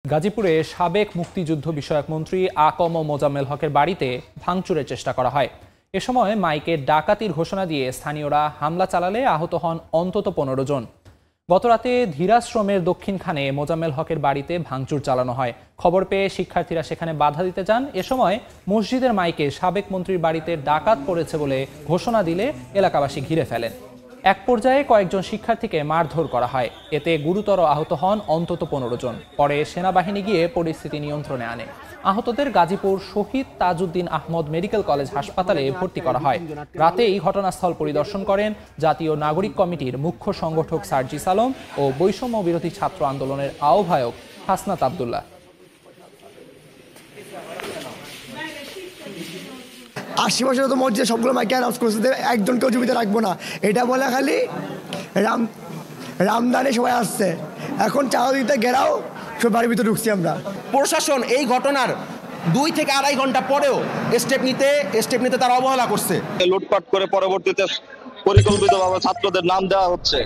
গাজীপুরে সাবেক মুক্তিযুদ্ধ বিষয়ক মন্ত্রী আকম মোজাম্মেল হকের বাড়িতে ভাঙচুরের চেষ্টা করা হয়। এ সময় মাইকে ডাকাতির ঘোষণা দিয়ে স্থানীয়রা হামলা চালালে আহত হন অন্তত 15 জন। গতরাতে ধীরাশ্রমের দক্ষিণখানে মোজাম্মেল হকের বাড়িতে ভাঙচুর চালানো হয়। খবর পেয়ে শিক্ষার্থীরা সেখানে বাধা দিতে যান। এ সময় মসজিদের মাইকে সাবেক মন্ত্রীর বাড়িতে ডাকাত পড়েছে বলে ঘোষণা দিলে এলাকাবাসী ঘিরে ফেলেন। এক পর্যায়ে কয়েকজন শিক্ষার্থীকে মারধর করা হয়। এতে গুরুতর আহত হন অন্তত 15 জন। পরে সেনাবাহিনী গিয়ে পরিস্থিতি নিয়ন্ত্রণে আনে। আহতদের গাজীপুর শহীদ তাজউদ্দিন আহমদ মেডিকেল কলেজ হাসপাতালে ভর্তি করা হয়। রাতেই ঘটনাস্থল পরিদর্শন করেন জাতীয় নাগরিক কমিটির মুখ্য সংগঠক সার্জিস আলম ও বৈষম্য বিরোধী ছাত্র আন্দোলনের আহ্বায়ক হাসনাত আবদুল্লাহ। 80 বছর তো মসজিদে সবগুলো মাইকে অ্যানাউন্স করছে যে একজনকেও জমিতে রাখবো না, এটা বলে খালি রামদানে সবাই আসছে। এখন চাঁদিতে ঘেরাও সব বাড়ির ভিতরে ঢুকছি আমরা। প্রশাসন এই ঘটনার 2 থেকে আড়াই ঘন্টা পরেও স্টেপ নিতে তারা অবহেলা করছে। লুটপাট করে পরবর্তীতে পরিকল্পিতভাবে ছাত্রদের নাম দেওয়া হচ্ছে।